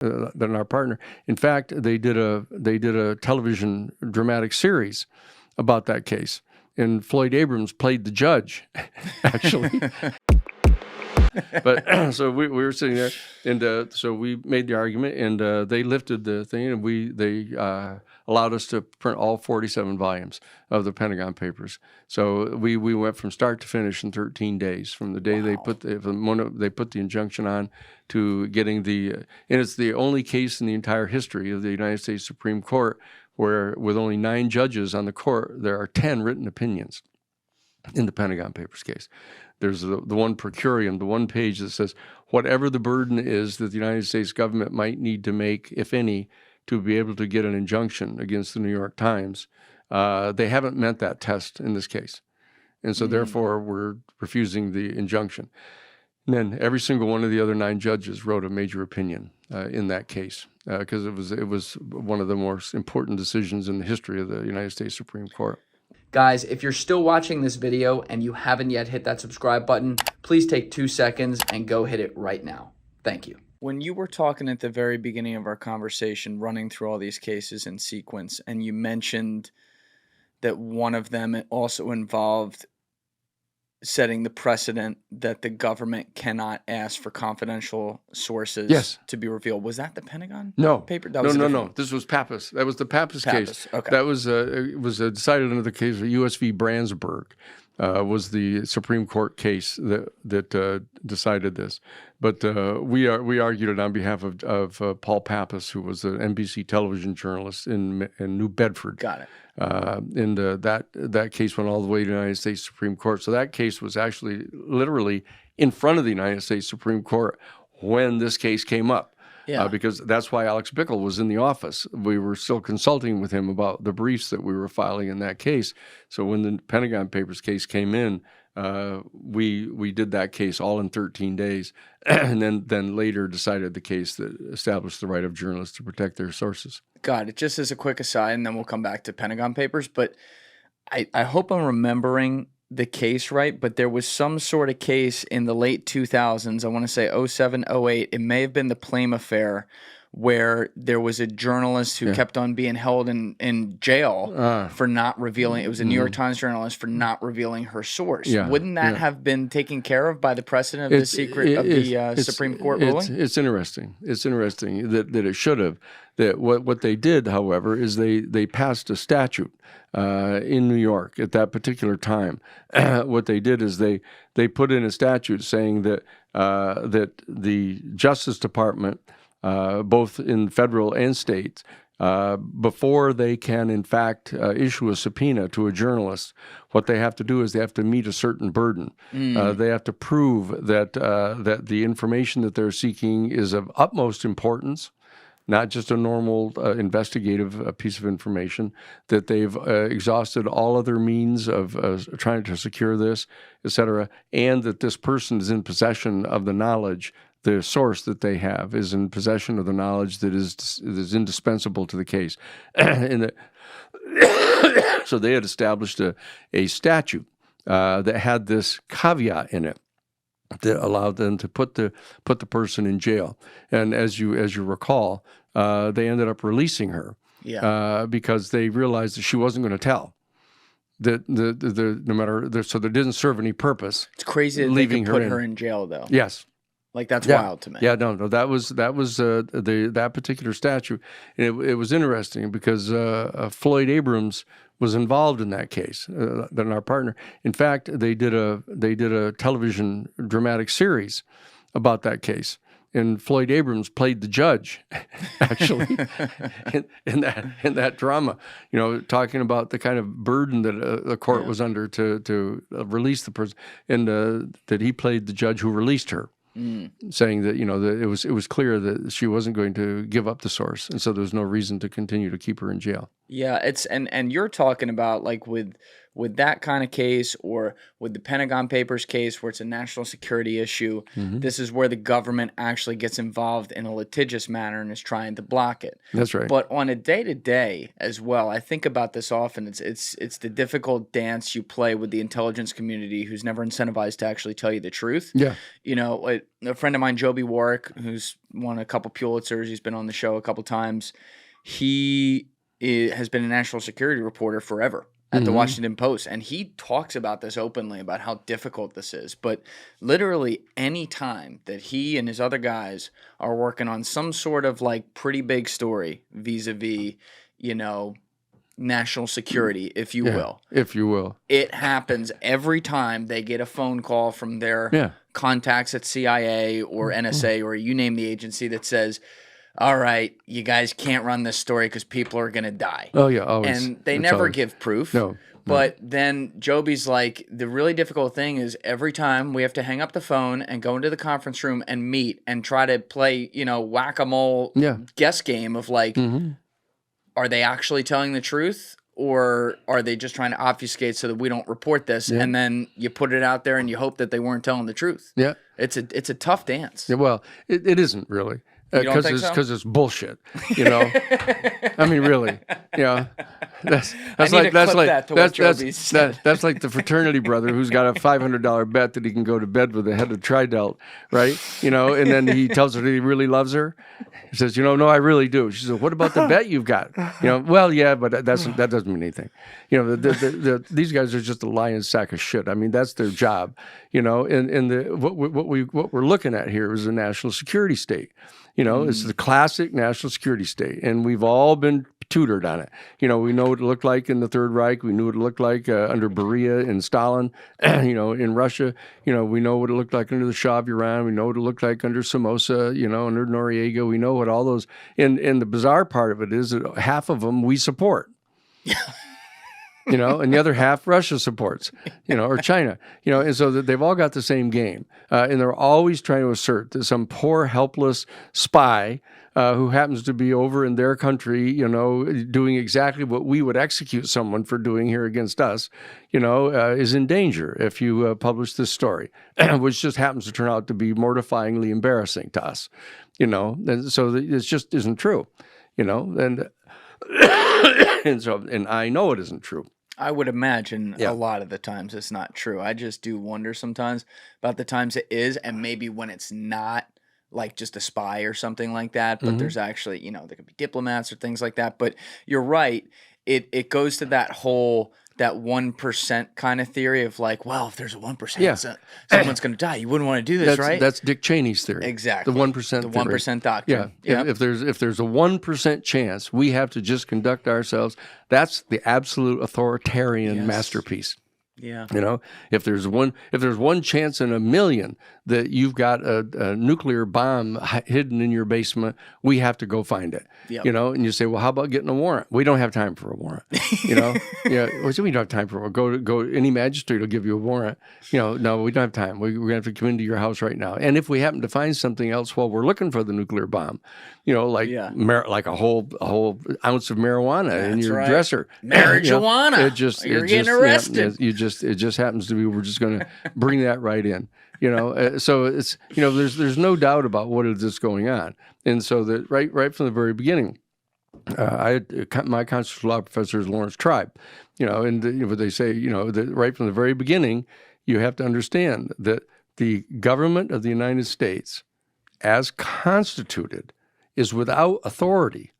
than our partner. In fact, they did a television dramatic series about that case, and Floyd Abrams played the judge, actually. But so we were sitting there, and so we made the argument, and they lifted the thing, and they allowed us to print all 47 volumes of the Pentagon Papers. So we went from start to finish in 13 days, from the day they put the injunction on to getting and it's the only case in the entire history of the United States Supreme Court where, with only 9 judges on the court, there are 10 written opinions in the Pentagon Papers case. There's the one per curiam, the one page that says, whatever the burden is that the United States government might need to make, if any, to be able to get an injunction against the New York Times, they haven't met that test in this case. And so therefore, we're refusing the injunction. And then every single one of the other 9 judges wrote a major opinion in that case, because it was one of the most important decisions in the history of the United States Supreme Court. Guys, if you're still watching this video and you haven't yet hit that subscribe button, please take 2 seconds and go hit it right now. Thank you. When you were talking at the very beginning of our conversation, running through all these cases in sequence, and you mentioned that one of them also involved setting the precedent that the government cannot ask for confidential sources to be revealed. Was that the Pentagon paper? No. This was Pappas. That was the Pappas case. Okay. That was it was decided under the case of U.S. v. Brandsburg. Was the Supreme Court case that decided this. But we argued it on behalf of Paul Pappas, who was an NBC television journalist in New Bedford. Got it. And that case went all the way to the United States Supreme Court. So that case was actually literally in front of the United States Supreme Court when this case came up. Yeah. Because that's why Alex Bickel was in the office. We were still consulting with him about the briefs that we were filing in that case. So when the Pentagon Papers case came in, we did that case all in 13 days, and then later decided the case that established the right of journalists to protect their sources. Got it. Just as a quick aside, and then we'll come back to Pentagon Papers, but I hope I'm remembering the case right, but there was some sort of case in the late 2000s, I want to say 07, 08, it may have been the Plame affair, where there was a journalist who kept on being held in jail for not revealing, it was a New York Times journalist, for not revealing her source. Wouldn't that have been taken care of by the precedent of the Supreme Court ruling? It's interesting. It's interesting that it should have. That what they did, however, is they passed a statute in New York at that particular time. What they did is they put in a statute saying that the Justice Department, both in federal and state, before they can in fact issue a subpoena to a journalist, what they have to do is they have to meet a certain burden. They have to prove that the information that they're seeking is of utmost importance, not just a normal investigative piece of information, that they've exhausted all other means of trying to secure this, et cetera, and that this person is in possession of the knowledge, the source that they have is in possession of the knowledge that is indispensable to the case. So they had established a statute that had this caveat in it that allowed them to put the person in jail. And as you recall, they ended up releasing her because they realized that she wasn't going to tell. That no matter, so that didn't serve any purpose. It's crazy that they could put her in jail, though. Yes. Like, that's wild to me. Yeah, no, that was that particular statute. And it was interesting because Floyd Abrams was involved in that case, than our partner. In fact, they did a television dramatic series about that case. And Floyd Abrams played the judge, actually, in that drama. You know, talking about the kind of burden that the court was under to release the person, and that he played the judge who released her. Saying that, you know, that it was clear that she wasn't going to give up the source, and so there was no reason to continue to keep her in jail. Yeah, it's and you're talking about like with that kind of case or with the Pentagon Papers case where it's a national security issue. This is where the government actually gets involved in a litigious manner and is trying to block it. That's right. But on a day-to-day as well, I think about this often. It's the difficult dance you play with the intelligence community who's never incentivized to actually tell you the truth. Yeah. You know, a friend of mine, Joby Warwick, who's won a couple Pulitzers, he's been on the show a couple times. He has been a national security reporter forever at the Washington Post, and he talks about this openly about how difficult this is. But literally any time that he and his other guys are working on some sort of like pretty big story vis-a-vis, you know, national security, if you will. If you will. It happens every time they get a phone call from their contacts at CIA or NSA or you name the agency that says, all right, you guys can't run this story because people are going to die. Oh, yeah, always. And they It's never always. give proof. No. But then Joby's like, the really difficult thing is every time we have to hang up the phone and go into the conference room and meet and try to play, you know, whack-a-mole guess game of like, are they actually telling the truth? Or are they just trying to obfuscate so that we don't report this? And then you put it out there and you hope that they weren't telling the truth. Yeah. It's a tough dance. Yeah, well, it isn't really. You don't think so? Because it's bullshit, you know. I mean, really, yeah. That's like that's like the fraternity brother who's got a $500 bet that he can go to bed with the head of Tridelt, right? You know, and then he tells her that he really loves her. He says, you know, no, I really do. She says, what about the bet you've got? You know, well, yeah, but that doesn't mean anything. You know, these guys are just a lying sack of shit. I mean, that's their job. You know, and what we're looking at here is a national security state. You know, it's the classic national security state, and we've all been tutored on it. You know, we know what it looked like in the Third Reich. We knew what it looked like under Beria and Stalin. You know, in Russia. You know, we know what it looked like under the Shah of Iran. We know what it looked like under Somoza. You know, under Noriega. We know what all those. And the bizarre part of it is that half of them we support. You know, and the other half Russia supports, you know, or China, you know, and so that they've all got the same game. And they're always trying to assert that some poor, helpless spy who happens to be over in their country, you know, doing exactly what we would execute someone for doing here against us, you know, is in danger if you publish this story, which just happens to turn out to be mortifyingly embarrassing to us, you know, and so it just isn't true, you know, and and I know it isn't true. I would imagine a lot of the times it's not true. I just do wonder sometimes about the times it is, and maybe when it's not like just a spy or something like that, but there's actually, you know, there could be diplomats or things like that. But you're right. It goes to that whole, that 1% kind of theory of like, well, if there's a 1%, someone's going to die. You wouldn't want to do this, right? That's Dick Cheney's theory. Exactly. The 1% The 1% doctrine. Yeah. If there's a 1% chance, we have to just conduct ourselves. That's the absolute authoritarian masterpiece. Yeah. You know, if there's one chance in a million that you've got a nuclear bomb hidden in your basement, we have to go find it. Yep. You know, and you say, well, how about getting a warrant? We don't have time for a warrant. You know, we don't have time for a warrant. Go. Any magistrate will give you a warrant. You know, no, we don't have time. We're gonna have to come into your house right now. And if we happen to find something else while we're looking for the nuclear bomb, you know, like like a whole ounce of marijuana in your dresser, marijuana. You're getting arrested. It just happens to be. We're just going to bring that right in. You know, so it's, you know, there's no doubt about what is going on, and so that right from the very beginning, my constitutional law professor is Lawrence Tribe. You know, and they say, you know, that right from the very beginning, you have to understand that the government of the United States, as constituted, is without authority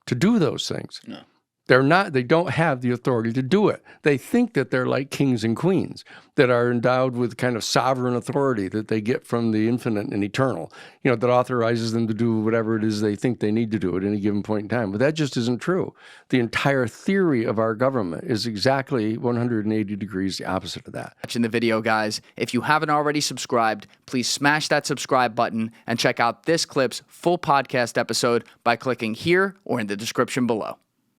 to do those things. No. They don't have the authority to do it. They think that they're like kings and queens that are endowed with kind of sovereign authority that they get from the infinite and eternal, you know, that authorizes them to do whatever it is they think they need to do at any given point in time. But that just isn't true. The entire theory of our government is exactly 180 degrees the opposite of that. Watching the video, guys. If you haven't already subscribed, please smash that subscribe button and check out this clip's full podcast episode by clicking here or in the description below.